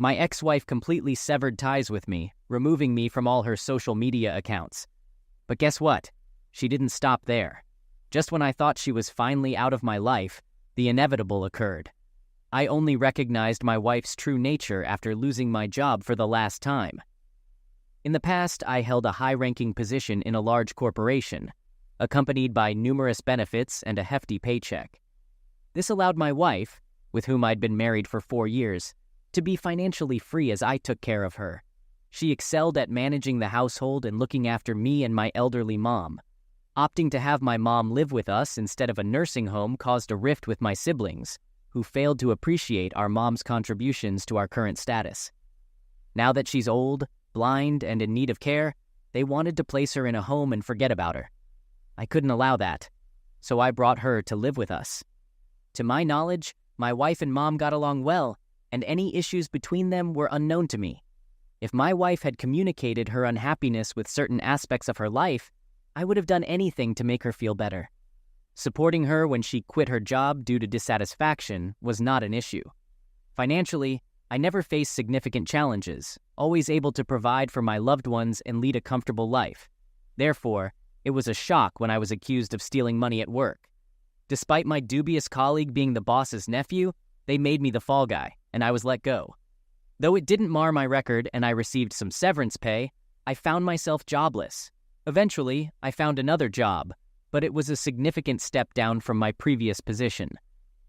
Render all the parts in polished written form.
My ex-wife completely severed ties with me, removing me from all her social media accounts. But guess what? She didn't stop there. Just when I thought she was finally out of my life, the inevitable occurred. I only recognized my wife's true nature after losing my job for the last time. In the past, I held a high-ranking position in a large corporation, accompanied by numerous benefits and a hefty paycheck. This allowed my wife, with whom I'd been married for 4 years, to be financially free as I took care of her. She excelled at managing the household and looking after me and my elderly mom. Opting to have my mom live with us instead of a nursing home caused a rift with my siblings, who failed to appreciate our mom's contributions to our current status. Now that she's old, blind, and in need of care, they wanted to place her in a home and forget about her. I couldn't allow that, so I brought her to live with us. To my knowledge, my wife and mom got along well, and any issues between them were unknown to me. If my wife had communicated her unhappiness with certain aspects of her life, I would have done anything to make her feel better. Supporting her when she quit her job due to dissatisfaction was not an issue. Financially, I never faced significant challenges, always able to provide for my loved ones and lead a comfortable life. Therefore, it was a shock when I was accused of stealing money at work. Despite my dubious colleague being the boss's nephew, they made me the fall guy, and I was let go. Though it didn't mar my record and I received some severance pay, I found myself jobless. Eventually, I found another job, but it was a significant step down from my previous position.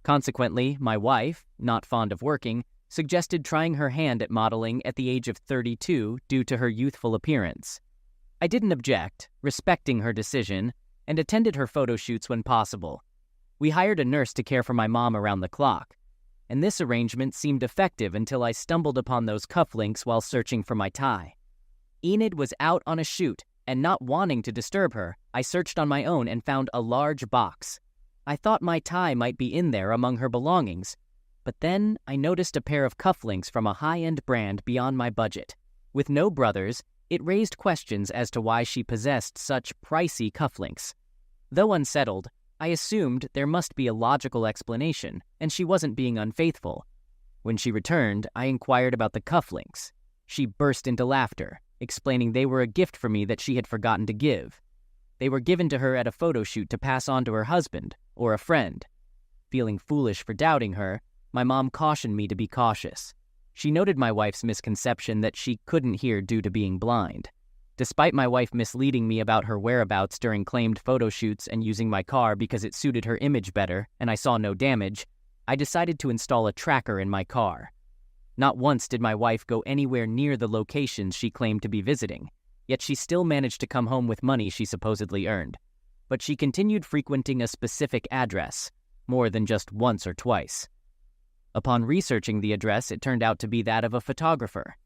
Consequently, my wife, not fond of working, suggested trying her hand at modeling at the age of 32 due to her youthful appearance. I didn't object, respecting her decision, and attended her photo shoots when possible. We hired a nurse to care for my mom around the clock, and this arrangement seemed effective until I stumbled upon those cufflinks while searching for my tie. Enid was out on a shoot, and not wanting to disturb her, I searched on my own and found a large box. I thought my tie might be in there among her belongings, but then I noticed a pair of cufflinks from a high-end brand beyond my budget. With no brothers, it raised questions as to why she possessed such pricey cufflinks. Though unsettled, I assumed there must be a logical explanation, and she wasn't being unfaithful. When she returned, I inquired about the cufflinks. She burst into laughter, explaining they were a gift for me that she had forgotten to give. They were given to her at a photo shoot to pass on to her husband or a friend. Feeling foolish for doubting her, my mom cautioned me to be cautious. She noted my wife's misconception that she couldn't hear due to being blind. Despite my wife misleading me about her whereabouts during claimed photo shoots and using my car because it suited her image better and I saw no damage, I decided to install a tracker in my car. Not once did my wife go anywhere near the locations she claimed to be visiting, yet she still managed to come home with money she supposedly earned. But she continued frequenting a specific address, more than just once or twice. Upon researching the address, it turned out to be that of a photographer.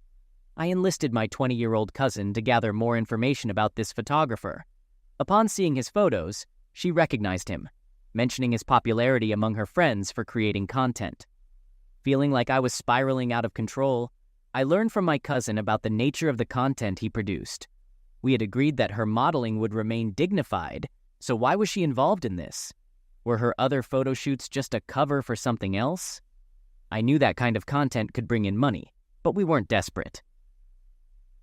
I enlisted my 20-year-old cousin to gather more information about this photographer. Upon seeing his photos, she recognized him, mentioning his popularity among her friends for creating content. Feeling like I was spiraling out of control, I learned from my cousin about the nature of the content he produced. We had agreed that her modeling would remain dignified, so why was she involved in this? Were her other photo shoots just a cover for something else? I knew that kind of content could bring in money, but we weren't desperate.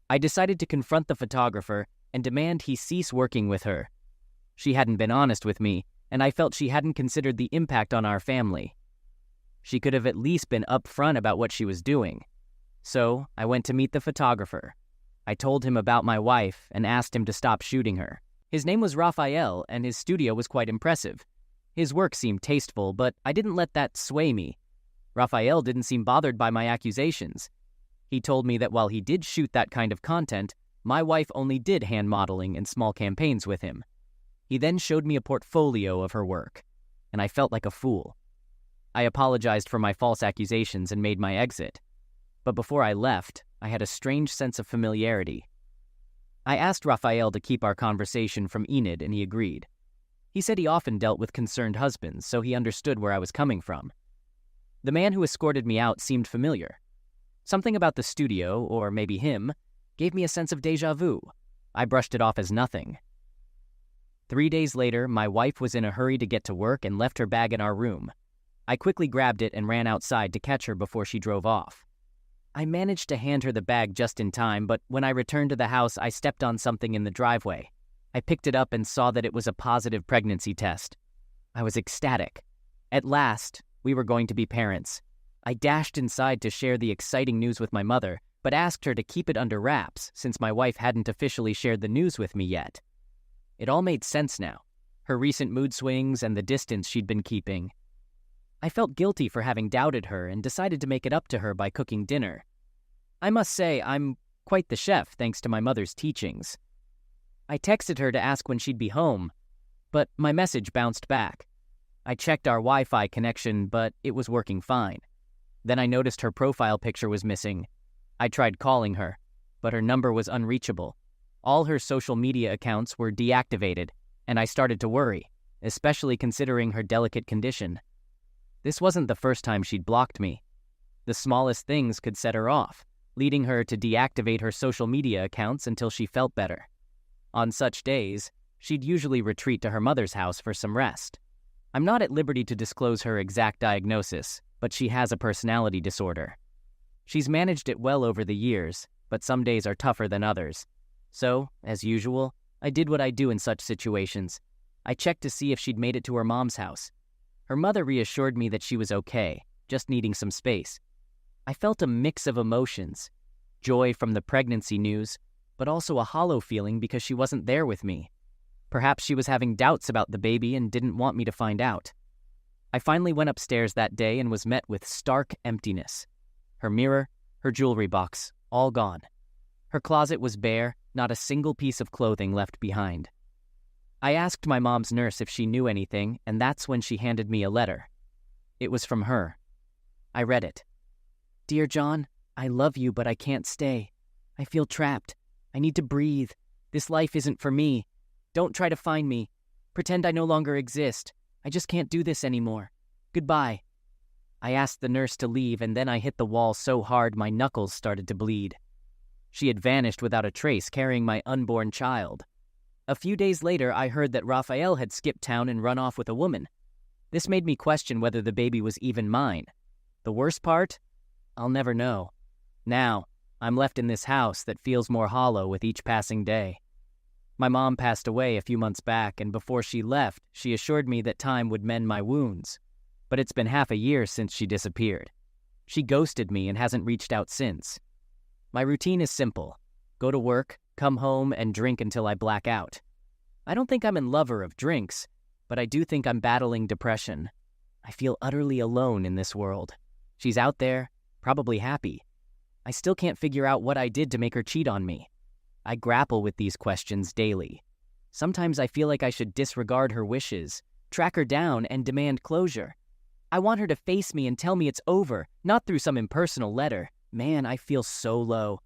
I decided to confront the photographer and demand he cease working with her. She hadn't been honest with me, and I felt she hadn't considered the impact on our family. She could have at least been upfront about what she was doing. So I went to meet the photographer. I told him about my wife and asked him to stop shooting her. His name was Raphael, and his studio was quite impressive. His work seemed tasteful, but I didn't let that sway me. Raphael didn't seem bothered by my accusations. He told me that while he did shoot that kind of content, my wife only did hand modeling and small campaigns with him. He then showed me a portfolio of her work, and I felt like a fool. I apologized for my false accusations and made my exit. But before I left, I had a strange sense of familiarity. I asked Raphael to keep our conversation from Enid, and he agreed. He said he often dealt with concerned husbands, so he understood where I was coming from. The man who escorted me out seemed familiar. Something about the studio, or maybe him, gave me a sense of déjà vu. I brushed it off as nothing. 3 days later, my wife was in a hurry to get to work and left her bag in our room. I quickly grabbed it and ran outside to catch her before she drove off. I managed to hand her the bag just in time, but when I returned to the house, I stepped on something in the driveway. I picked it up and saw that it was a positive pregnancy test. I was ecstatic. At last, we were going to be parents. I dashed inside to share the exciting news with my mother, but asked her to keep it under wraps since my wife hadn't officially shared the news with me yet. It all made sense now, her recent mood swings and the distance she'd been keeping. I felt guilty for having doubted her and decided to make it up to her by cooking dinner. I must say, I'm quite the chef thanks to my mother's teachings. I texted her to ask when she'd be home, but my message bounced back. I checked our Wi-Fi connection, but it was working fine. Then I noticed her profile picture was missing. I tried calling her, but her number was unreachable. All her social media accounts were deactivated, and I started to worry, especially considering her delicate condition. This wasn't the first time she'd blocked me. The smallest things could set her off, leading her to deactivate her social media accounts until she felt better. On such days, she'd usually retreat to her mother's house for some rest. I'm not at liberty to disclose her exact diagnosis, but she has a personality disorder. She's managed it well over the years, but some days are tougher than others. So, as usual, I did what I do in such situations. I checked to see if she'd made it to her mom's house. Her mother reassured me that she was okay, just needing some space. I felt a mix of emotions, joy from the pregnancy news, but also a hollow feeling because she wasn't there with me. Perhaps she was having doubts about the baby and didn't want me to find out. I finally went upstairs that day and was met with stark emptiness. Her mirror, her jewelry box, all gone. Her closet was bare, not a single piece of clothing left behind. I asked my mom's nurse if she knew anything, and that's when she handed me a letter. It was from her. I read it. "Dear John, I love you, but I can't stay. I feel trapped. I need to breathe. This life isn't for me. Don't try to find me. Pretend I no longer exist. I just can't do this anymore. Goodbye." I asked the nurse to leave, and then I hit the wall so hard my knuckles started to bleed. She had vanished without a trace, carrying my unborn child. A few days later, I heard that Raphael had skipped town and run off with a woman. This made me question whether the baby was even mine. The worst part? I'll never know. Now, I'm left in this house that feels more hollow with each passing day. My mom passed away a few months back, and before she left, she assured me that time would mend my wounds. But it's been half a year since she disappeared. She ghosted me and hasn't reached out since. My routine is simple. Go to work, come home, and drink until I black out. I don't think I'm in lover of drinks, but I do think I'm battling depression. I feel utterly alone in this world. She's out there, probably happy. I still can't figure out what I did to make her cheat on me. I grapple with these questions daily. Sometimes I feel like I should disregard her wishes, track her down, and demand closure. I want her to face me and tell me it's over, not through some impersonal letter. Man, I feel so low.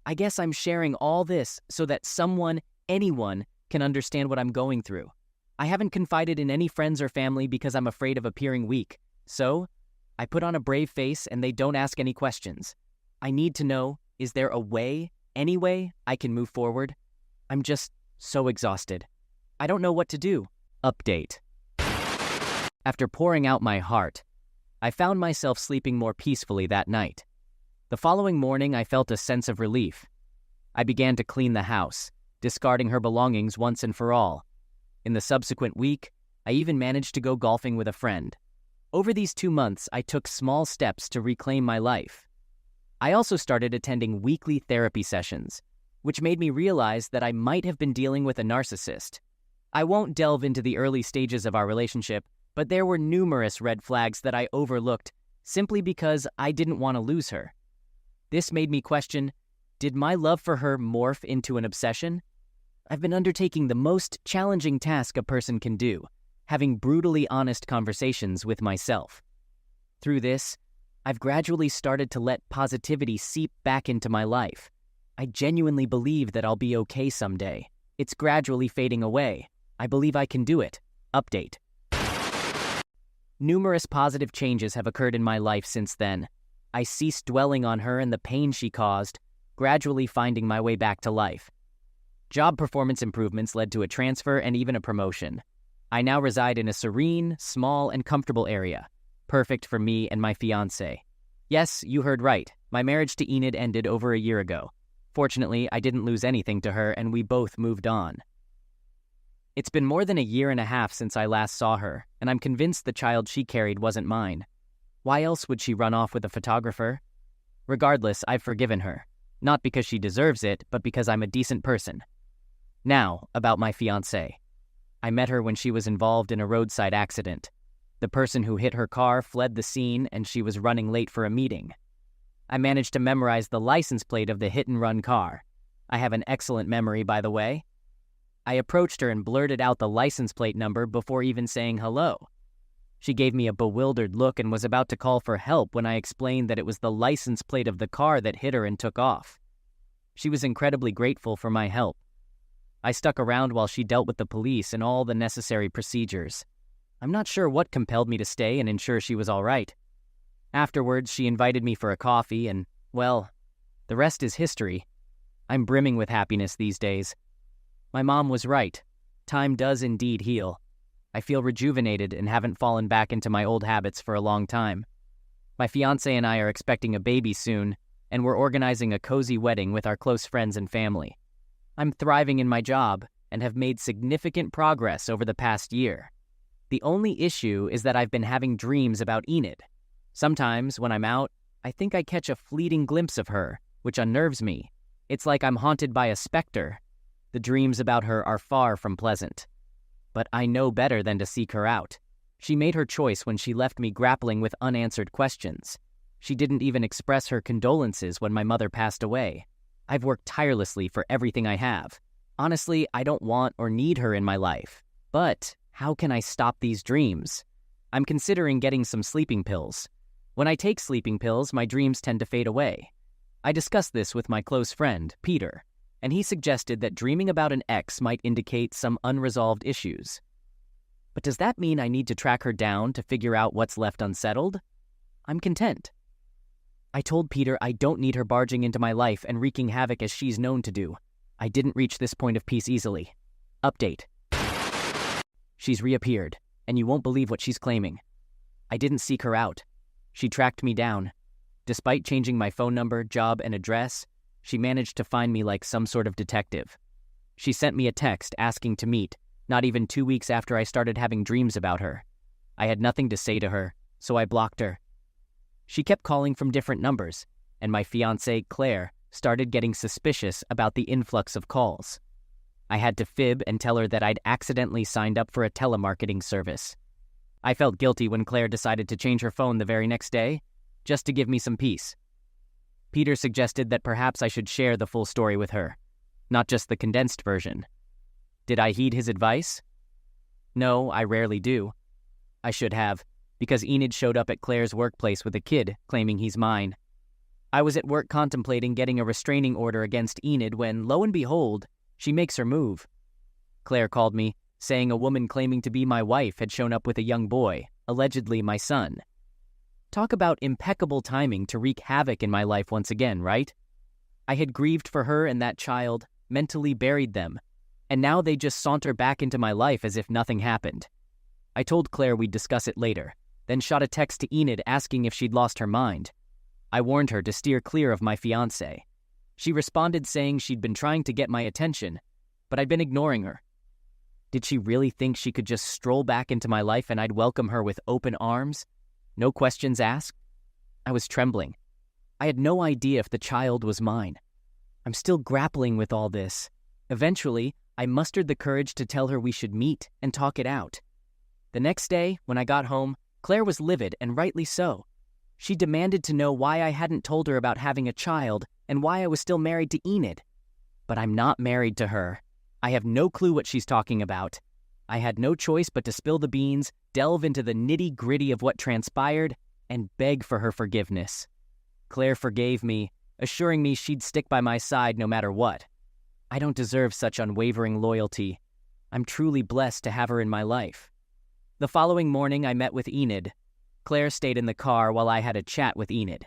I guess I'm sharing all this so that someone, anyone, can understand what I'm going through. I haven't confided in any friends or family because I'm afraid of appearing weak. So, I put on a brave face and they don't ask any questions. I need to know, is there a way, any way, I can move forward? I'm just so exhausted. I don't know what to do. Update. After pouring out my heart, I found myself sleeping more peacefully that night. The following morning, I felt a sense of relief. I began to clean the house, discarding her belongings once and for all. In the subsequent week, I even managed to go golfing with a friend. Over these 2 months, I took small steps to reclaim my life. I also started attending weekly therapy sessions, which made me realize that I might have been dealing with a narcissist. I won't delve into the early stages of our relationship, but there were numerous red flags that I overlooked simply because I didn't want to lose her. This made me question, did my love for her morph into an obsession? I've been undertaking the most challenging task a person can do, having brutally honest conversations with myself. Through this, I've gradually started to let positivity seep back into my life. I genuinely believe that I'll be okay someday. It's gradually fading away. I believe I can do it. Update. Numerous positive changes have occurred in my life since then. I ceased dwelling on her and the pain she caused, gradually finding my way back to life. Job performance improvements led to a transfer and even a promotion. I now reside in a serene, small, and comfortable area, perfect for me and my fiancé. Yes, you heard right, My marriage to Enid ended over a year ago. Fortunately, I didn't lose anything to her, and we both moved on. It's been more than a year and a half since I last saw her, and I'm convinced the child she carried wasn't mine. Why else would she run off with a photographer? Regardless, I've forgiven her. Not because she deserves it, but because I'm a decent person. Now, about my fiancée. I met her when she was involved in a roadside accident. The person who hit her car fled the scene, and she was running late for a meeting. I managed to memorize the license plate of the hit-and-run car. I have an excellent memory, by the way. I approached her and blurted out the license plate number before even saying hello. She gave me a bewildered look and was about to call for help when I explained that it was the license plate of the car that hit her and took off. She was incredibly grateful for my help. I stuck around while she dealt with the police and all the necessary procedures. I'm not sure what compelled me to stay and ensure she was all right. Afterwards, she invited me for a coffee and, well, the rest is history. I'm brimming with happiness these days. My mom was right. Time does indeed heal. I feel rejuvenated and haven't fallen back into my old habits for a long time. My fiancé and I are expecting a baby soon, and we're organizing a cozy wedding with our close friends and family. I'm thriving in my job and have made significant progress over the past year. The only issue is that I've been having dreams about Enid. Sometimes, when I'm out, I think I catch a fleeting glimpse of her, which unnerves me. It's like I'm haunted by a specter. The dreams about her are far from pleasant. But I know better than to seek her out. She made her choice when she left me grappling with unanswered questions. She didn't even express her condolences when my mother passed away. I've worked tirelessly for everything I have. Honestly, I don't want or need her in my life. But how can I stop these dreams? I'm considering getting some sleeping pills. When I take sleeping pills, my dreams tend to fade away. I discussed this with my close friend, Peter, and he suggested that dreaming about an ex might indicate some unresolved issues. But does that mean I need to track her down to figure out what's left unsettled? I'm content. I told Peter I don't need her barging into my life and wreaking havoc as she's known to do. I didn't reach this point of peace easily. Update. She's reappeared, and you won't believe what she's claiming. I didn't seek her out. She tracked me down. Despite changing my phone number, job, and address, she managed to find me like some sort of detective. She sent me a text asking to meet, not even 2 weeks after I started having dreams about her. I had nothing to say to her, so I blocked her. She kept calling from different numbers, and my fiancée, Claire, started getting suspicious about the influx of calls. I had to fib and tell her that I'd accidentally signed up for a telemarketing service. I felt guilty when Claire decided to change her phone the very next day, just to give me some peace. Peter suggested that perhaps I should share the full story with her, not just the condensed version. Did I heed his advice? No, I rarely do. I should have, because Enid showed up at Claire's workplace with a kid, claiming he's mine. I was at work contemplating getting a restraining order against Enid when, lo and behold, she makes her move. Claire called me, saying a woman claiming to be my wife had shown up with a young boy, allegedly my son. Talk about impeccable timing to wreak havoc in my life once again, right? I had grieved for her and that child, mentally buried them, and now they just saunter back into my life as if nothing happened. I told Claire we'd discuss it later, then shot a text to Enid asking if she'd lost her mind. I warned her to steer clear of my fiancé. She responded saying she'd been trying to get my attention, but I'd been ignoring her. Did she really think she could just stroll back into my life and I'd welcome her with open arms? No questions asked? I was trembling. I had no idea if the child was mine. I'm still grappling with all this. Eventually, I mustered the courage to tell her we should meet and talk it out. The next day, when I got home, Claire was livid, and rightly so. She demanded to know why I hadn't told her about having a child and why I was still married to Enid. But I'm not married to her. I have no clue what she's talking about. I had no choice but to spill the beans, delve into the nitty-gritty of what transpired, and beg for her forgiveness. Claire forgave me, assuring me she'd stick by my side no matter what. I don't deserve such unwavering loyalty. I'm truly blessed to have her in my life. The following morning, I met with Enid. Claire stayed in the car while I had a chat with Enid.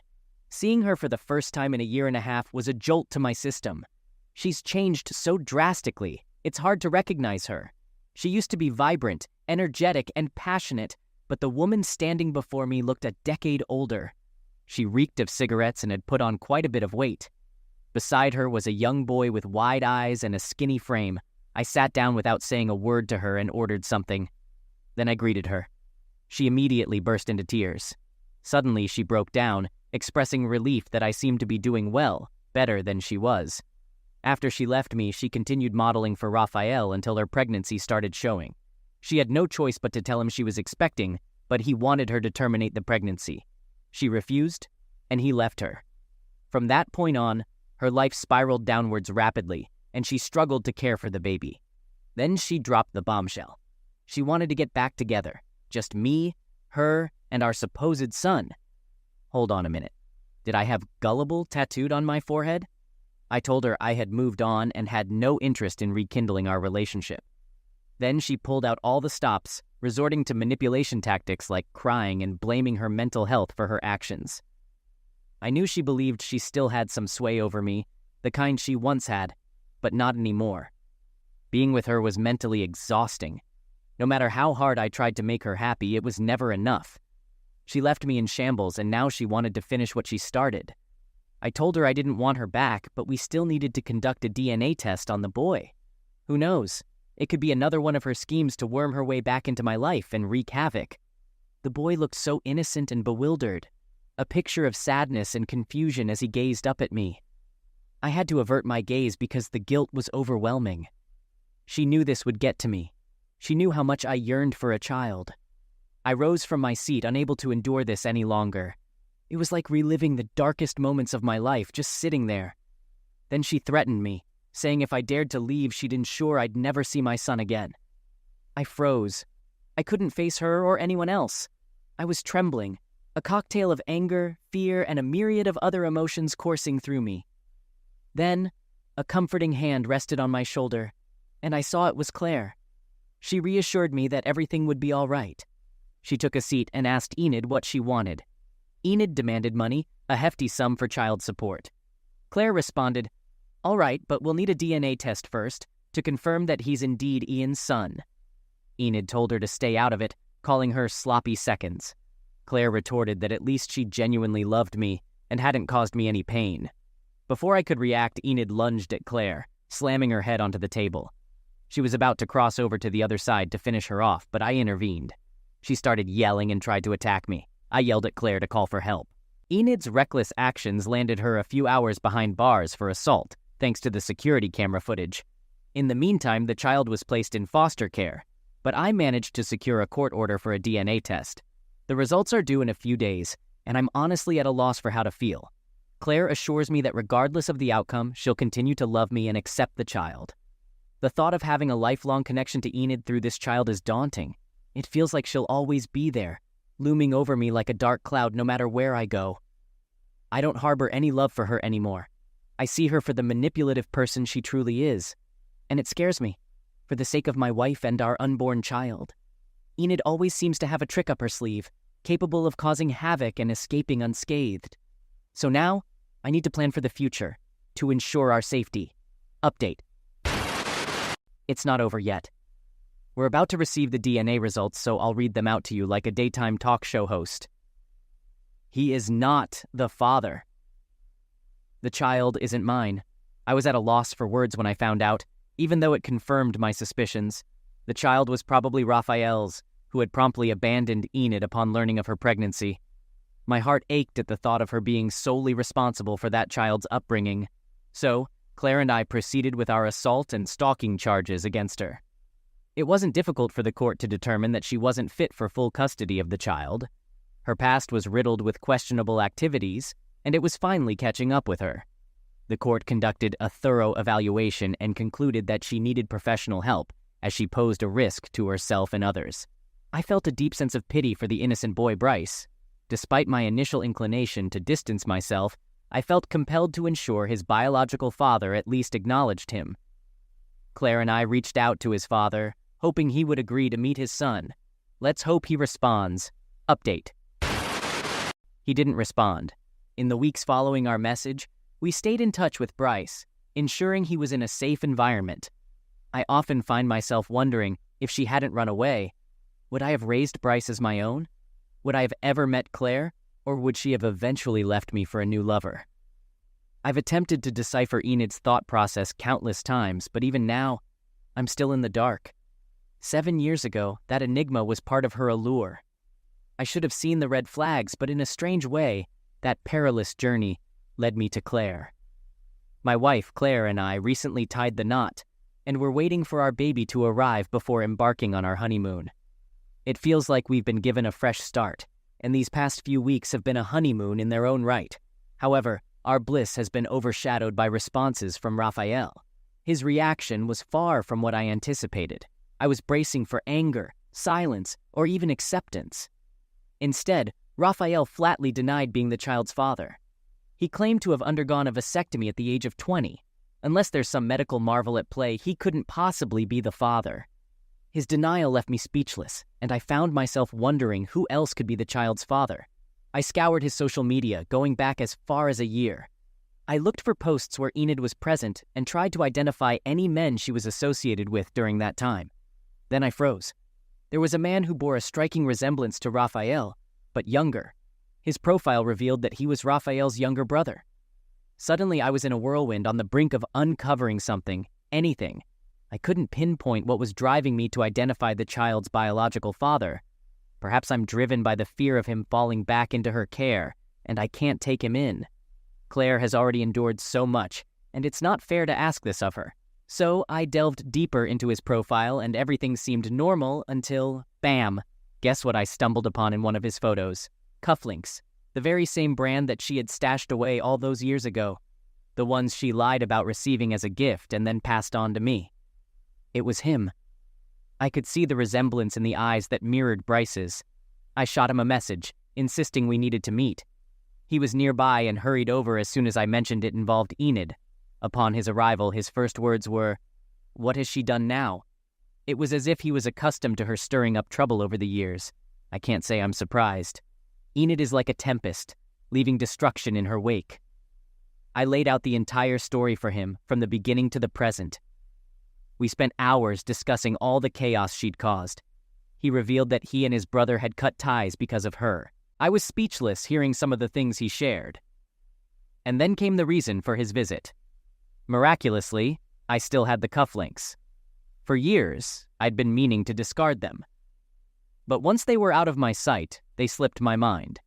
Seeing her for the first time in a year and a half was a jolt to my system. She's changed so drastically, it's hard to recognize her. She used to be vibrant, energetic, and passionate, but the woman standing before me looked a decade older. She reeked of cigarettes and had put on quite a bit of weight. Beside her was a young boy with wide eyes and a skinny frame. I sat down without saying a word to her and ordered something. Then I greeted her. She immediately burst into tears. Suddenly she broke down, expressing relief that I seemed to be doing well, better than she was. After she left me, she continued modeling for Raphael until her pregnancy started showing. She had no choice but to tell him she was expecting, but he wanted her to terminate the pregnancy. She refused, and he left her. From that point on, her life spiraled downwards rapidly, and she struggled to care for the baby. Then she dropped the bombshell. She wanted to get back together. Just me, her, and our supposed son. Hold on a minute. Did I have gullible tattooed on my forehead? I told her I had moved on and had no interest in rekindling our relationship. Then she pulled out all the stops, resorting to manipulation tactics like crying and blaming her mental health for her actions. I knew she believed she still had some sway over me, the kind she once had, but not anymore. Being with her was mentally exhausting. No matter how hard I tried to make her happy, it was never enough. She left me in shambles, and now she wanted to finish what she started. I told her I didn't want her back, but we still needed to conduct a DNA test on the boy. Who knows? It could be another one of her schemes to worm her way back into my life and wreak havoc. The boy looked so innocent and bewildered, a picture of sadness and confusion as he gazed up at me. I had to avert my gaze because the guilt was overwhelming. She knew this would get to me. She knew how much I yearned for a child. I rose from my seat, unable to endure this any longer. It was like reliving the darkest moments of my life, just sitting there. Then she threatened me, saying if I dared to leave, she'd ensure I'd never see my son again. I froze. I couldn't face her or anyone else. I was trembling, a cocktail of anger, fear, and a myriad of other emotions coursing through me. Then, a comforting hand rested on my shoulder, and I saw it was Claire. She reassured me that everything would be all right. She took a seat and asked Enid what she wanted. Enid demanded money, a hefty sum for child support. Claire responded, "All right, but we'll need a DNA test first to confirm that he's indeed Ian's son." Enid told her to stay out of it, calling her sloppy seconds. Claire retorted that at least she genuinely loved me and hadn't caused me any pain. Before I could react, Enid lunged at Claire, slamming her head onto the table. She was about to cross over to the other side to finish her off, but I intervened. She started yelling and tried to attack me. I yelled at Claire to call for help. Enid's reckless actions landed her a few hours behind bars for assault, thanks to the security camera footage. In the meantime, the child was placed in foster care, but I managed to secure a court order for a DNA test. The results are due in a few days, and I'm honestly at a loss for how to feel. Claire assures me that regardless of the outcome, she'll continue to love me and accept the child. The thought of having a lifelong connection to Enid through this child is daunting. It feels like she'll always be there, looming over me like a dark cloud no matter where I go. I don't harbor any love for her anymore. I see her for the manipulative person she truly is, and it scares me, for the sake of my wife and our unborn child. Enid always seems to have a trick up her sleeve, capable of causing havoc and escaping unscathed. So now, I need to plan for the future, to ensure our safety. Update. It's not over yet. We're about to receive the DNA results, so I'll read them out to you like a daytime talk show host. He is not the father. The child isn't mine. I was at a loss for words when I found out, even though it confirmed my suspicions. The child was probably Raphael's, who had promptly abandoned Enid upon learning of her pregnancy. My heart ached at the thought of her being solely responsible for that child's upbringing. So, Claire and I proceeded with our assault and stalking charges against her. It wasn't difficult for the court to determine that she wasn't fit for full custody of the child. Her past was riddled with questionable activities, and it was finally catching up with her. The court conducted a thorough evaluation and concluded that she needed professional help, as she posed a risk to herself and others. I felt a deep sense of pity for the innocent boy Bryce. Despite my initial inclination to distance myself, I felt compelled to ensure his biological father at least acknowledged him. Claire and I reached out to his father, hoping he would agree to meet his son. Let's hope he responds. Update. He didn't respond. In the weeks following our message, we stayed in touch with Bryce, ensuring he was in a safe environment. I often find myself wondering if she hadn't run away. Would I have raised Bryce as my own? Would I have ever met Claire? Or would she have eventually left me for a new lover? I've attempted to decipher Enid's thought process countless times, but even now, I'm still in the dark. 7 years ago, that enigma was part of her allure. I should have seen the red flags, but in a strange way, that perilous journey led me to Claire. My wife, Claire, and I recently tied the knot, and we're waiting for our baby to arrive before embarking on our honeymoon. It feels like we've been given a fresh start, and these past few weeks have been a honeymoon in their own right. However, our bliss has been overshadowed by responses from Raphael. His reaction was far from what I anticipated. I was bracing for anger, silence, or even acceptance. Instead, Raphael flatly denied being the child's father. He claimed to have undergone a vasectomy at the age of 20. Unless there's some medical marvel at play, he couldn't possibly be the father. His denial left me speechless, and I found myself wondering who else could be the child's father. I scoured his social media, going back as far as a year. I looked for posts where Enid was present and tried to identify any men she was associated with during that time. Then I froze. There was a man who bore a striking resemblance to Raphael, but younger. His profile revealed that he was Raphael's younger brother. Suddenly, I was in a whirlwind on the brink of uncovering something, anything. I couldn't pinpoint what was driving me to identify the child's biological father. Perhaps I'm driven by the fear of him falling back into her care, and I can't take him in. Claire has already endured so much, and it's not fair to ask this of her. So I delved deeper into his profile, and everything seemed normal until, bam, guess what I stumbled upon in one of his photos? Cufflinks, the very same brand that she had stashed away all those years ago. The ones she lied about receiving as a gift and then passed on to me. It was him. I could see the resemblance in the eyes that mirrored Bryce's. I shot him a message, insisting we needed to meet. He was nearby and hurried over as soon as I mentioned it involved Enid. Upon his arrival, his first words were, "What has she done now?" It was as if he was accustomed to her stirring up trouble over the years. I can't say I'm surprised. Enid is like a tempest, leaving destruction in her wake. I laid out the entire story for him, from the beginning to the present. We spent hours discussing all the chaos she'd caused. He revealed that he and his brother had cut ties because of her. I was speechless hearing some of the things he shared. And then came the reason for his visit. Miraculously, I still had the cufflinks. For years, I'd been meaning to discard them. But once they were out of my sight, they slipped my mind.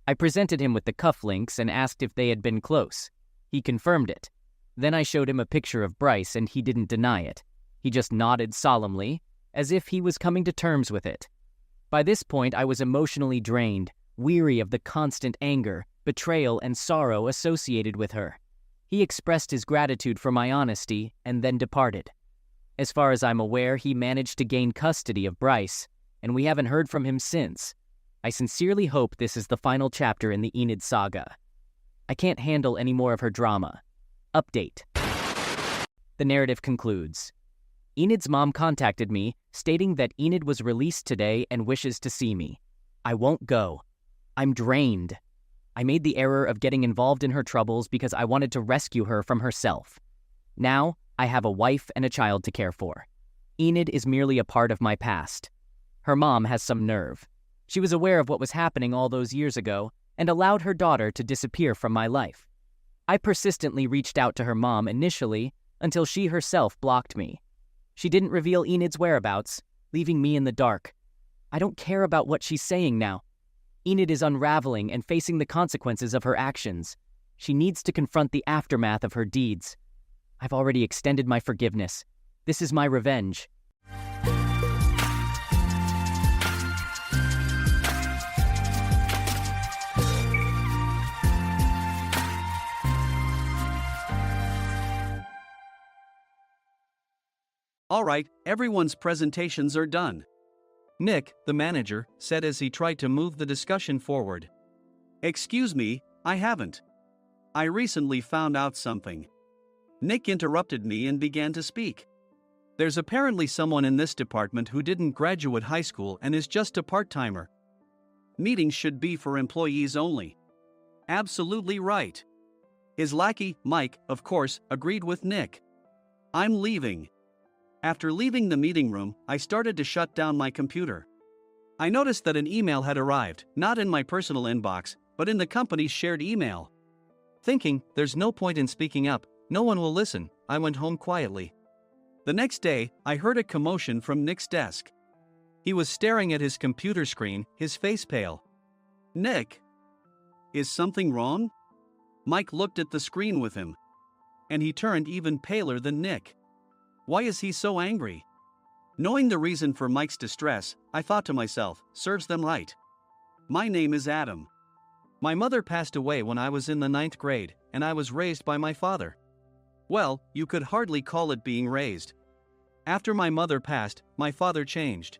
I presented him with the cufflinks and asked if they had been close. He confirmed it. Then I showed him a picture of Bryce, and he didn't deny it. He just nodded solemnly, as if he was coming to terms with it. By this point, I was emotionally drained, weary of the constant anger, betrayal, and sorrow associated with her. He expressed his gratitude for my honesty and then departed. As far as I'm aware, he managed to gain custody of Bryce, and we haven't heard from him since. I sincerely hope this is the final chapter in the Enid saga. I can't handle any more of her drama. Update. The narrative concludes. Enid's mom contacted me, stating that Enid was released today and wishes to see me. I won't go. I'm drained. I made the error of getting involved in her troubles because I wanted to rescue her from herself. Now, I have a wife and a child to care for. Enid is merely a part of my past. Her mom has some nerve. She was aware of what was happening all those years ago and allowed her daughter to disappear from my life. I persistently reached out to her mom initially until she herself blocked me. She didn't reveal Enid's whereabouts, leaving me in the dark. I don't care about what she's saying now. Enid is unraveling and facing the consequences of her actions. She needs to confront the aftermath of her deeds. I've already extended my forgiveness. This is my revenge. All right, everyone's presentations are done. Nick, the manager, said as he tried to move the discussion forward. Excuse me, I haven't. I recently found out something. Nick interrupted me and began to speak. There's apparently someone in this department who didn't graduate high school and is just a part-timer. Meetings should be for employees only. Absolutely right. His lackey, Mike, of course, agreed with Nick. I'm leaving. After leaving the meeting room, I started to shut down my computer. I noticed that an email had arrived, not in my personal inbox, but in the company's shared email. Thinking, there's no point in speaking up, no one will listen, I went home quietly. The next day, I heard a commotion from Nick's desk. He was staring at his computer screen, his face pale. "Nick, is something wrong?" Mike looked at the screen with him. And he turned even paler than Nick. Why is he so angry? Knowing the reason for Mike's distress, I thought to myself, serves them right. My name is Adam. My mother passed away when I was in the 9th grade, and I was raised by my father. Well, you could hardly call it being raised. After my mother passed, my father changed.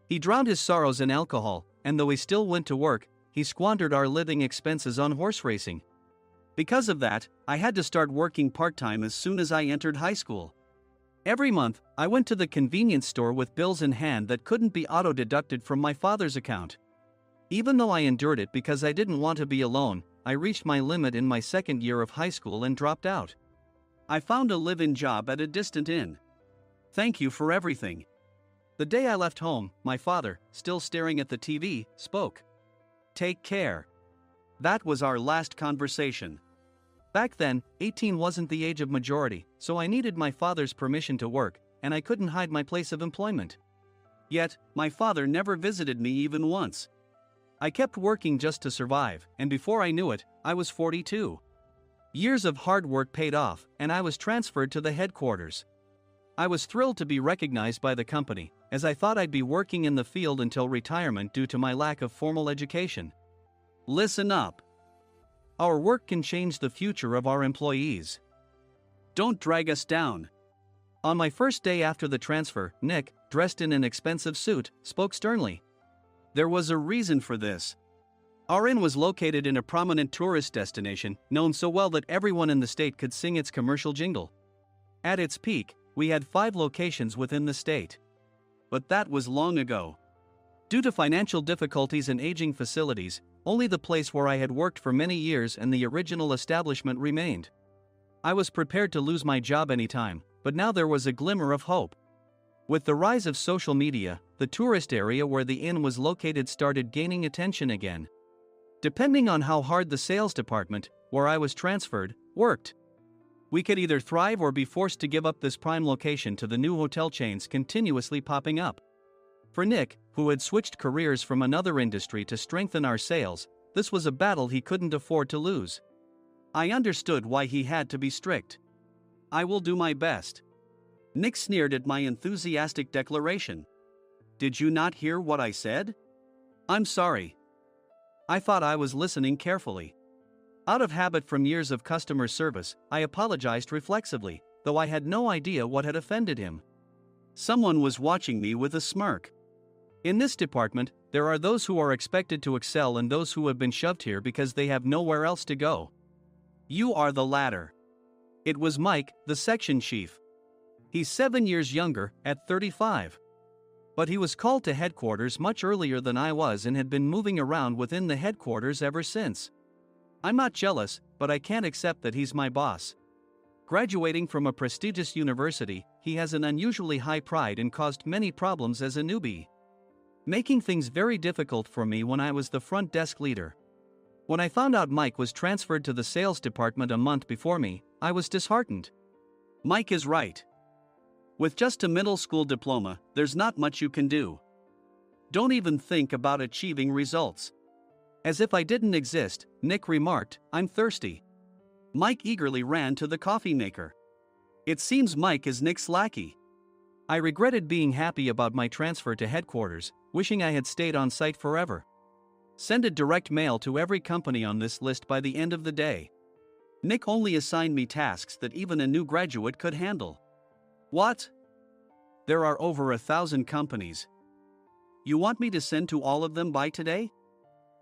He drowned his sorrows in alcohol, and though he still went to work, he squandered our living expenses on horse racing. Because of that, I had to start working part-time as soon as I entered high school. Every month, I went to the convenience store with bills in hand that couldn't be auto-deducted from my father's account. Even though I endured it because I didn't want to be alone, I reached my limit in my second year of high school and dropped out. I found a live-in job at a distant inn. Thank you for everything. The day I left home, my father, still staring at the TV, spoke. Take care. That was our last conversation. Back then, 18 wasn't the age of majority, so I needed my father's permission to work, and I couldn't hide my place of employment. Yet, my father never visited me even once. I kept working just to survive, and before I knew it, I was 42. Years of hard work paid off, and I was transferred to the headquarters. I was thrilled to be recognized by the company, as I thought I'd be working in the field until retirement due to my lack of formal education. Listen up. Our work can change the future of our employees. Don't drag us down. On my first day after the transfer, Nick, dressed in an expensive suit, spoke sternly. There was a reason for this. Our inn was located in a prominent tourist destination, known so well that everyone in the state could sing its commercial jingle. At its peak, we had 5 locations within the state. But that was long ago. Due to financial difficulties and aging facilities, only the place where I had worked for many years and the original establishment remained. I was prepared to lose my job anytime, but now there was a glimmer of hope. With the rise of social media, the tourist area where the inn was located started gaining attention again. Depending on how hard the sales department, where I was transferred, worked, we could either thrive or be forced to give up this prime location to the new hotel chains continuously popping up. For Nick, who had switched careers from another industry to strengthen our sales, this was a battle he couldn't afford to lose. I understood why he had to be strict. I will do my best. Nick sneered at my enthusiastic declaration. Did you not hear what I said? I'm sorry. I thought I was listening carefully. Out of habit from years of customer service, I apologized reflexively, though I had no idea what had offended him. Someone was watching me with a smirk. In this department, there are those who are expected to excel and those who have been shoved here because they have nowhere else to go. You are the latter. It was Mike, the section chief. He's 7 years younger, at 35. But he was called to headquarters much earlier than I was and had been moving around within the headquarters ever since. I'm not jealous, but I can't accept that he's my boss. Graduating from a prestigious university, he has an unusually high pride and caused many problems as a newbie, making things very difficult for me when I was the front desk leader. When I found out Mike was transferred to the sales department a month before me, I was disheartened. Mike is right. With just a middle school diploma, there's not much you can do. Don't even think about achieving results. As if I didn't exist, Nick remarked, I'm thirsty. Mike eagerly ran to the coffee maker. It seems Mike is Nick's lackey. I regretted being happy about my transfer to headquarters, wishing I had stayed on site forever. Send a direct mail to every company on this list by the end of the day. Nick only assigned me tasks that even a new graduate could handle. What? There are over 1,000 companies. You want me to send to all of them by today?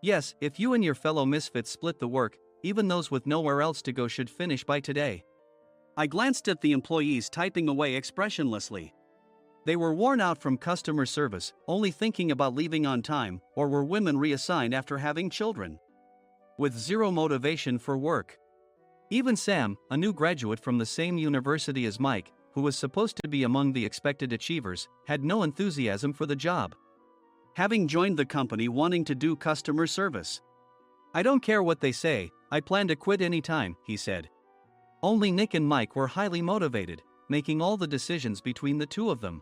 Yes, if you and your fellow misfits split the work, even those with nowhere else to go should finish by today. I glanced at the employees typing away expressionlessly. They were worn out from customer service, only thinking about leaving on time, or were women reassigned after having children, with zero motivation for work. Even Sam, a new graduate from the same university as Mike, who was supposed to be among the expected achievers, had no enthusiasm for the job, having joined the company wanting to do customer service. I don't care what they say, I plan to quit anytime, he said. Only Nick and Mike were highly motivated, making all the decisions between the two of them.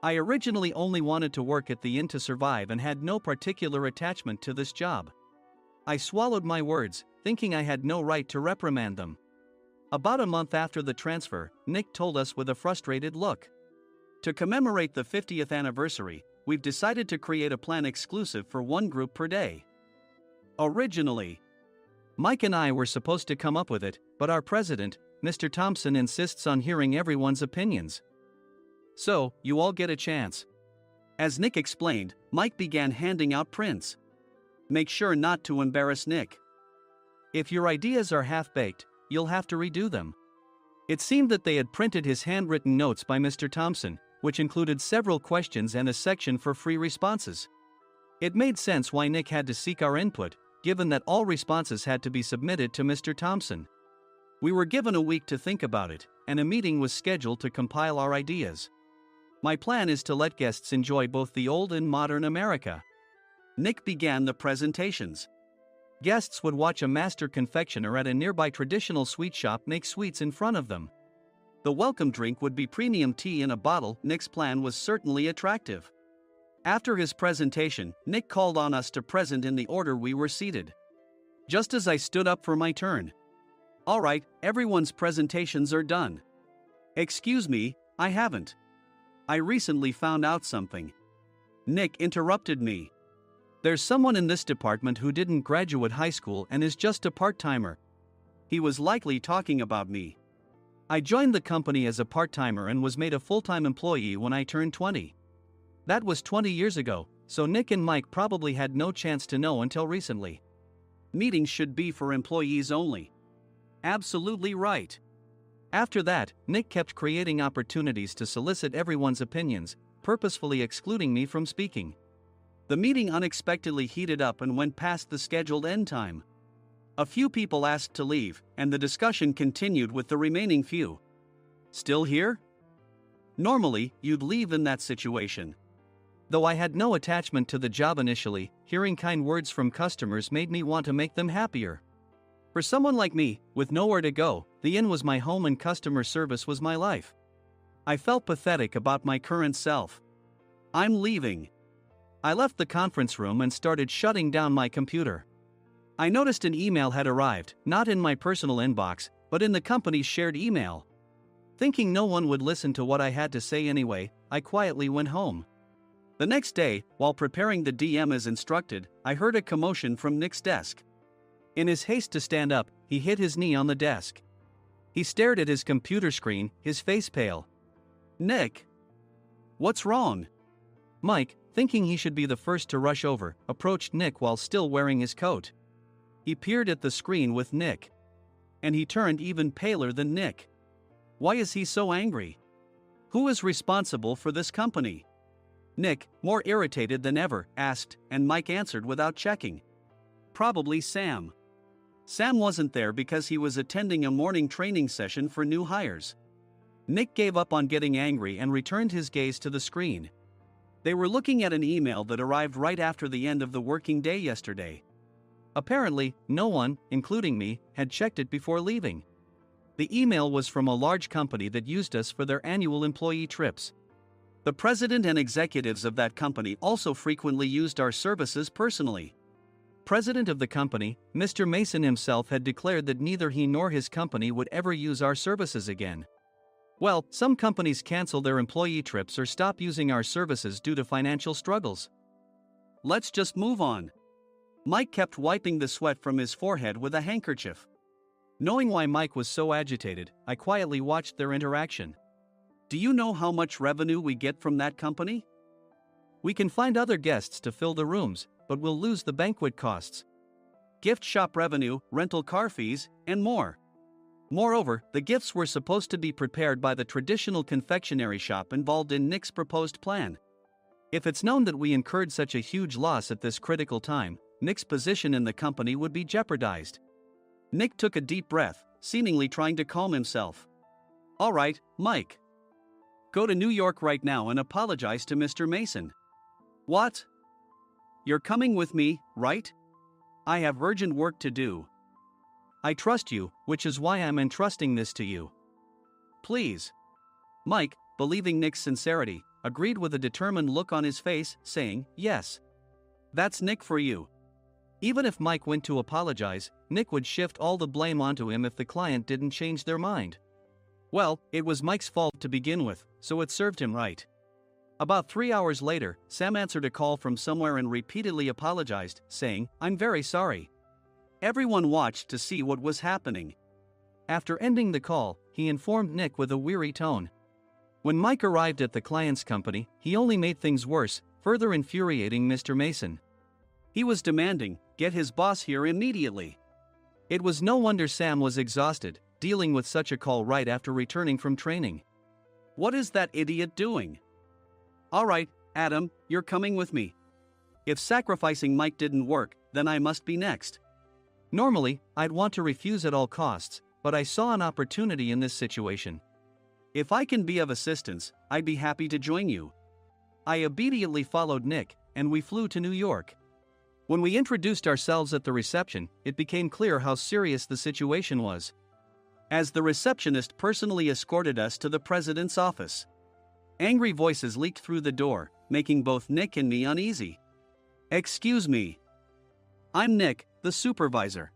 I originally only wanted to work at the inn to survive and had no particular attachment to this job. I swallowed my words, thinking I had no right to reprimand them. About a month after the transfer, Nick told us with a frustrated look. To commemorate the 50th anniversary, we've decided to create a plan exclusive for one group per day. Originally, Mike and I were supposed to come up with it, but our president, Mr. Thompson, insists on hearing everyone's opinions. So, you all get a chance. As Nick explained, Mike began handing out prints. Make sure not to embarrass Nick. If your ideas are half-baked, you'll have to redo them. It seemed that they had printed his handwritten notes by Mr. Thompson, which included several questions and a section for free responses. It made sense why Nick had to seek our input, given that all responses had to be submitted to Mr. Thompson. We were given a week to think about it, and a meeting was scheduled to compile our ideas. My plan is to let guests enjoy both the old and modern America. Nick began the presentations. Guests would watch a master confectioner at a nearby traditional sweet shop make sweets in front of them. The welcome drink would be premium tea in a bottle. Nick's plan was certainly attractive. After his presentation, Nick called on us to present in the order we were seated. Just as I stood up for my turn. All right, everyone's presentations are done. Excuse me, I haven't. I recently found out something. Nick interrupted me. There's someone in this department who didn't graduate high school and is just a part-timer. He was likely talking about me. I joined the company as a part-timer and was made a full-time employee when I turned 20. That was 20 years ago, so Nick and Mike probably had no chance to know until recently. Meetings should be for employees only. Absolutely right. After that, Nick kept creating opportunities to solicit everyone's opinions, purposefully excluding me from speaking. The meeting unexpectedly heated up and went past the scheduled end time. A few people asked to leave, and the discussion continued with the remaining few. Still here? Normally, you'd leave in that situation. Though I had no attachment to the job initially, hearing kind words from customers made me want to make them happier. For someone like me, with nowhere to go, the inn was my home and customer service was my life. I felt pathetic about my current self. I'm leaving. I left the conference room and started shutting down my computer. I noticed an email had arrived, not in my personal inbox, but in the company's shared email. Thinking no one would listen to what I had to say anyway, I quietly went home. The next day, while preparing the DM as instructed, I heard a commotion from Nick's desk. In his haste to stand up, he hit his knee on the desk. He stared at his computer screen, his face pale. Nick! What's wrong? Mike, thinking he should be the first to rush over, approached Nick while still wearing his coat. He peered at the screen with Nick. And he turned even paler than Nick. Why is he so angry? Who is responsible for this company? Nick, more irritated than ever, asked, and Mike answered without checking. Probably Sam. Sam wasn't there because he was attending a morning training session for new hires. Nick gave up on getting angry and returned his gaze to the screen. They were looking at an email that arrived right after the end of the working day yesterday. Apparently, no one, including me, had checked it before leaving. The email was from a large company that used us for their annual employee trips. The president and executives of that company also frequently used our services personally. President of the company, Mr. Mason himself, had declared that neither he nor his company would ever use our services again. Well, some companies cancel their employee trips or stop using our services due to financial struggles. Let's just move on. Mike kept wiping the sweat from his forehead with a handkerchief. Knowing why Mike was so agitated, I quietly watched their interaction. Do you know how much revenue we get from that company? We can find other guests to fill the rooms, but we'll lose the banquet costs, gift shop revenue, rental car fees, and more. Moreover, the gifts were supposed to be prepared by the traditional confectionery shop involved in Nick's proposed plan. If it's known that we incurred such a huge loss at this critical time, Nick's position in the company would be jeopardized. Nick took a deep breath, seemingly trying to calm himself. All right, Mike. Go to New York right now and apologize to Mr. Mason. What? You're coming with me, right? I have urgent work to do. I trust you, which is why I'm entrusting this to you. Please. Mike, believing Nick's sincerity, agreed with a determined look on his face, saying, yes. That's Nick for you. Even if Mike went to apologize, Nick would shift all the blame onto him if the client didn't change their mind. Well, it was Mike's fault to begin with, so it served him right. About 3 hours later, Sam answered a call from somewhere and repeatedly apologized, saying, I'm very sorry. Everyone watched to see what was happening. After ending the call, he informed Nick with a weary tone. When Mike arrived at the client's company, he only made things worse, further infuriating Mr. Mason. He was demanding, get his boss here immediately. It was no wonder Sam was exhausted, dealing with such a call right after returning from training. What is that idiot doing? All right, Adam, you're coming with me. If sacrificing Mike didn't work, then I must be next. Normally, I'd want to refuse at all costs, but I saw an opportunity in this situation. If I can be of assistance, I'd be happy to join you. I obediently followed Nick, and we flew to New York. When we introduced ourselves at the reception, it became clear how serious the situation was. As the receptionist personally escorted us to the president's office. Angry voices leaked through the door, making both Nick and me uneasy. Excuse me. I'm Nick, the supervisor.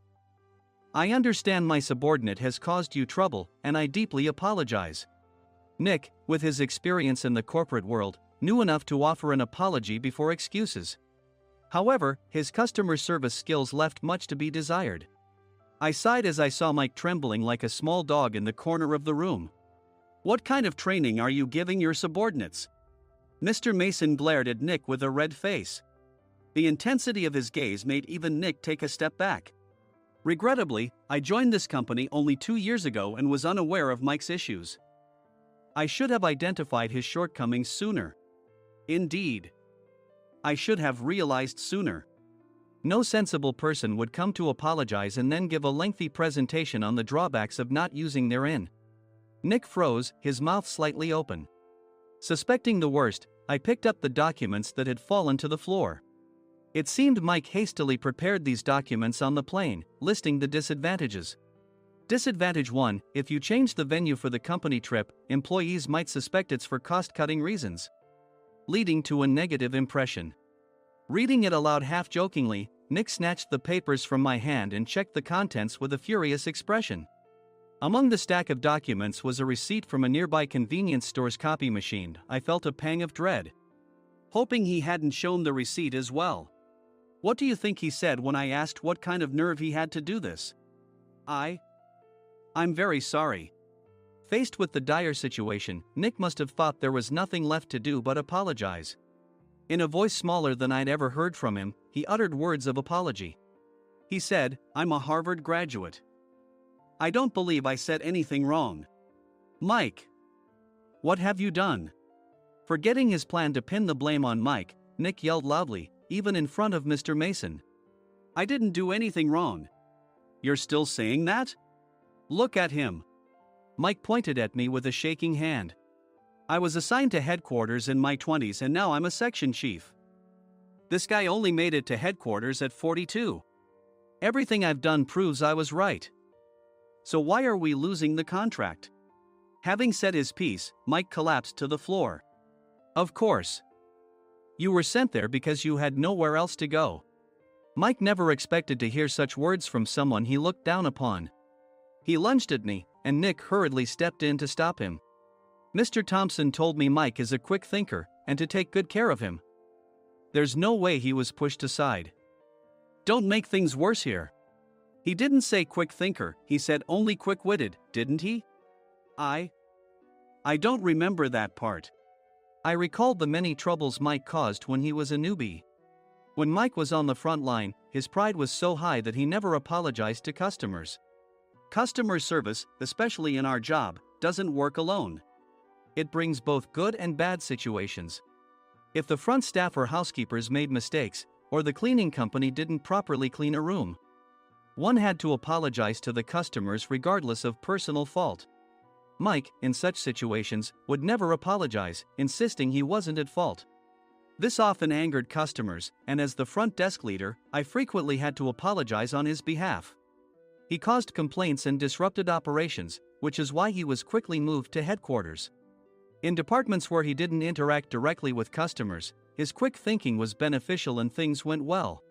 I understand my subordinate has caused you trouble, and I deeply apologize. Nick, with his experience in the corporate world, knew enough to offer an apology before excuses. However, his customer service skills left much to be desired. I sighed as I saw Mike trembling like a small dog in the corner of the room. What kind of training are you giving your subordinates? Mr. Mason glared at Nick with a red face. The intensity of his gaze made even Nick take a step back. Regrettably, I joined this company only 2 years ago and was unaware of Mike's issues. I should have identified his shortcomings sooner. Indeed. I should have realized sooner. No sensible person would come to apologize and then give a lengthy presentation on the drawbacks of not using their in. Nick froze, his mouth slightly open. Suspecting the worst, I picked up the documents that had fallen to the floor. It seemed Mike hastily prepared these documents on the plane, listing the disadvantages. Disadvantage 1: if you change the venue for the company trip, employees might suspect it's for cost-cutting reasons, leading to a negative impression. Reading it aloud half-jokingly, Nick snatched the papers from my hand and checked the contents with a furious expression. Among the stack of documents was a receipt from a nearby convenience store's copy machine. I felt a pang of dread, hoping he hadn't shown the receipt as well. What do you think he said when I asked what kind of nerve he had to do this? I'm very sorry. Faced with the dire situation, Nick must have thought there was nothing left to do but apologize. In a voice smaller than I'd ever heard from him, he uttered words of apology. He said, I'm a Harvard graduate. I don't believe I said anything wrong. Mike, what have you done? Forgetting his plan to pin the blame on Mike, Nick yelled loudly, even in front of Mr. Mason. I didn't do anything wrong. You're still saying that? Look at him. Mike pointed at me with a shaking hand. I was assigned to headquarters in my 20s and now I'm a section chief. This guy only made it to headquarters at 42. Everything I've done proves I was right. So why are we losing the contract? Having said his piece, Mike collapsed to the floor. Of course. You were sent there because you had nowhere else to go. Mike never expected to hear such words from someone he looked down upon. He lunged at me, and Nick hurriedly stepped in to stop him. Mr. Thompson told me Mike is a quick thinker, and to take good care of him. There's no way he was pushed aside. Don't make things worse here. He didn't say quick thinker, he said only quick-witted, didn't he? I don't remember that part. I recalled the many troubles Mike caused when he was a newbie. When Mike was on the front line, his pride was so high that he never apologized to customers. Customer service, especially in our job, doesn't work alone. It brings both good and bad situations. If the front staff or housekeepers made mistakes, or the cleaning company didn't properly clean a room, one had to apologize to the customers regardless of personal fault. Mike, in such situations, would never apologize, insisting he wasn't at fault. This often angered customers, and as the front desk leader, I frequently had to apologize on his behalf. He caused complaints and disrupted operations, which is why he was quickly moved to headquarters. In departments where he didn't interact directly with customers, his quick thinking was beneficial and things went well.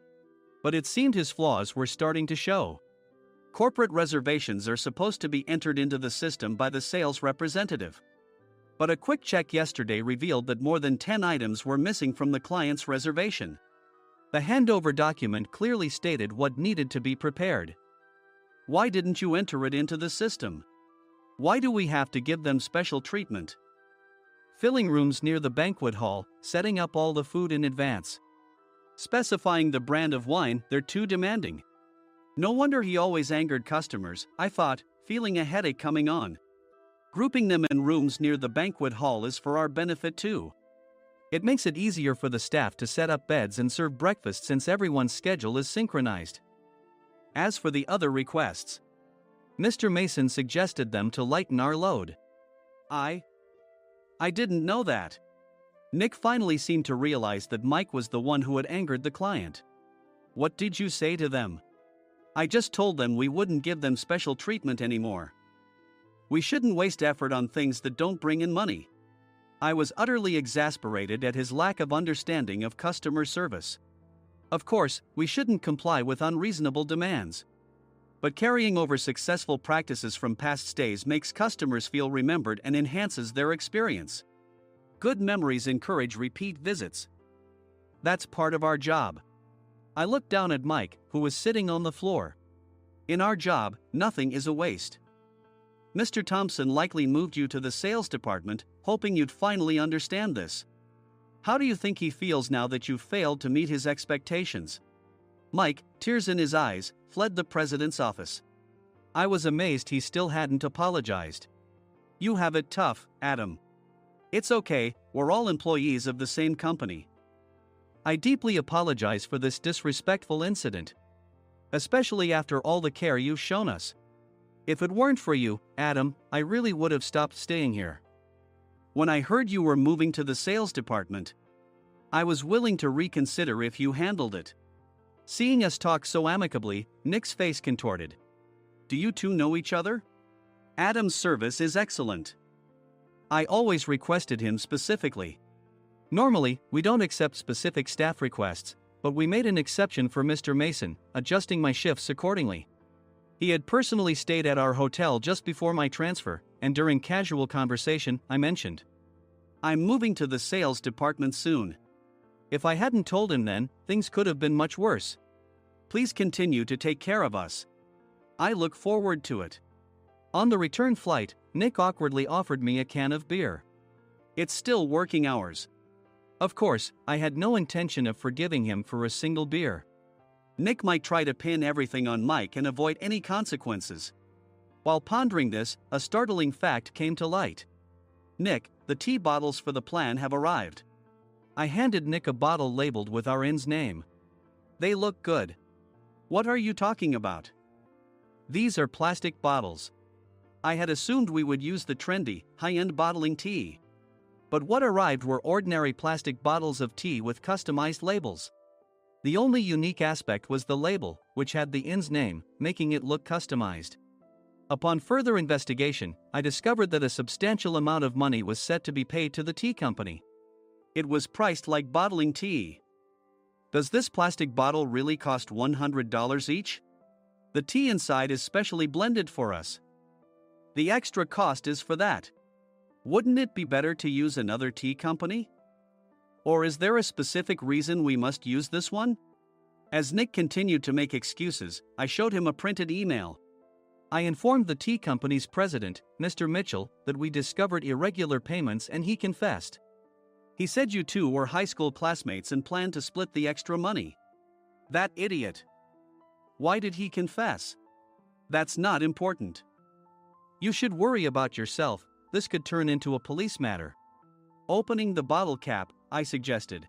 But it seemed his flaws were starting to show. Corporate reservations are supposed to be entered into the system by the sales representative. But a quick check yesterday revealed that more than 10 items were missing from the client's reservation. The handover document clearly stated what needed to be prepared. Why didn't you enter it into the system? Why do we have to give them special treatment? Filling rooms near the banquet hall, setting up all the food in advance. Specifying the brand of wine, they're too demanding. No wonder he always angered customers, I thought, feeling a headache coming on. Grouping them in rooms near the banquet hall is for our benefit too. It makes it easier for the staff to set up beds and serve breakfast since everyone's schedule is synchronized. As for the other requests, Mr. Mason suggested them to lighten our load. I didn't know that. Nick finally seemed to realize that Mike was the one who had angered the client. What did you say to them? I just told them we wouldn't give them special treatment anymore. We shouldn't waste effort on things that don't bring in money. I was utterly exasperated at his lack of understanding of customer service. Of course, we shouldn't comply with unreasonable demands. But carrying over successful practices from past stays makes customers feel remembered and enhances their experience. Good memories encourage repeat visits. That's part of our job. I looked down at Mike, who was sitting on the floor. In our job, nothing is a waste. Mr. Thompson likely moved you to the sales department, hoping you'd finally understand this. How do you think he feels now that you failed to meet his expectations? Mike, tears in his eyes, fled the president's office. I was amazed he still hadn't apologized. You have it tough, Adam. It's okay, we're all employees of the same company. I deeply apologize for this disrespectful incident. Especially after all the care you've shown us. If it weren't for you, Adam, I really would have stopped staying here. When I heard you were moving to the sales department, I was willing to reconsider if you handled it. Seeing us talk so amicably, Nick's face contorted. Do you two know each other? Adam's service is excellent. I always requested him specifically. Normally, we don't accept specific staff requests, but we made an exception for Mr. Mason, adjusting my shifts accordingly. He had personally stayed at our hotel just before my transfer, and during casual conversation, I mentioned, I'm moving to the sales department soon. If I hadn't told him then, things could have been much worse. Please continue to take care of us. I look forward to it. On the return flight, Nick awkwardly offered me a can of beer. It's still working hours. Of course, I had no intention of forgiving him for a single beer. Nick might try to pin everything on Mike and avoid any consequences. While pondering this, a startling fact came to light. Nick, the tea bottles for the plan have arrived. I handed Nick a bottle labeled with our inn's name. They look good. What are you talking about? These are plastic bottles. I had assumed we would use the trendy, high-end bottling tea. But what arrived were ordinary plastic bottles of tea with customized labels. The only unique aspect was the label, which had the inn's name, making it look customized. Upon further investigation, I discovered that a substantial amount of money was set to be paid to the tea company. It was priced like bottling tea. Does this plastic bottle really cost $100 each? The tea inside is specially blended for us. The extra cost is for that. Wouldn't it be better to use another tea company? Or is there a specific reason we must use this one? As Nick continued to make excuses, I showed him a printed email. I informed the tea company's president, Mr. Mitchell, that we discovered irregular payments and he confessed. He said you two were high school classmates and planned to split the extra money. That idiot. Why did he confess? That's not important. You should worry about yourself, this could turn into a police matter. Opening the bottle cap, I suggested.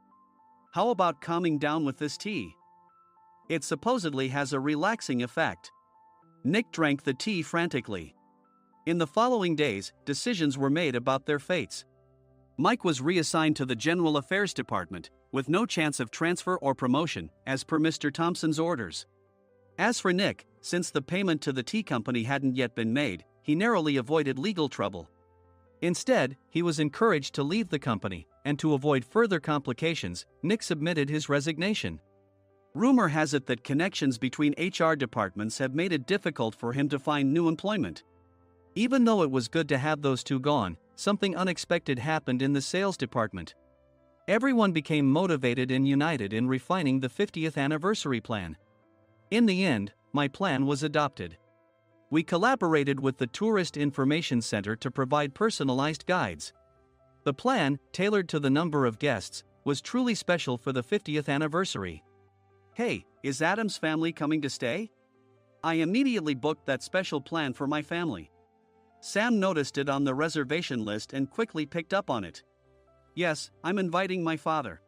How about calming down with this tea? It supposedly has a relaxing effect. Nick drank the tea frantically. In the following days, decisions were made about their fates. Mike was reassigned to the General Affairs Department, with no chance of transfer or promotion, as per Mr. Thompson's orders. As for Nick, since the payment to the tea company hadn't yet been made, he narrowly avoided legal trouble. Instead, he was encouraged to leave the company, and to avoid further complications, Nick submitted his resignation. Rumor has it that connections between HR departments have made it difficult for him to find new employment. Even though it was good to have those two gone, something unexpected happened in the sales department. Everyone became motivated and united in refining the 50th anniversary plan. In the end, my plan was adopted. We collaborated with the Tourist Information Center to provide personalized guides. The plan, tailored to the number of guests, was truly special for the 50th anniversary. Hey, is Adam's family coming to stay? I immediately booked that special plan for my family. Sam noticed it on the reservation list and quickly picked up on it. Yes, I'm inviting my father.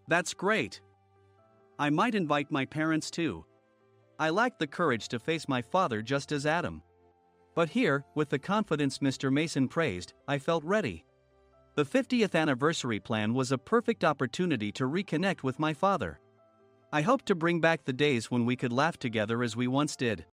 That's great. I might invite my parents too. I lacked the courage to face my father just as Adam. But here, with the confidence Mr. Mason praised, I felt ready. The 50th anniversary plan was a perfect opportunity to reconnect with my father. I hoped to bring back the days when we could laugh together as we once did.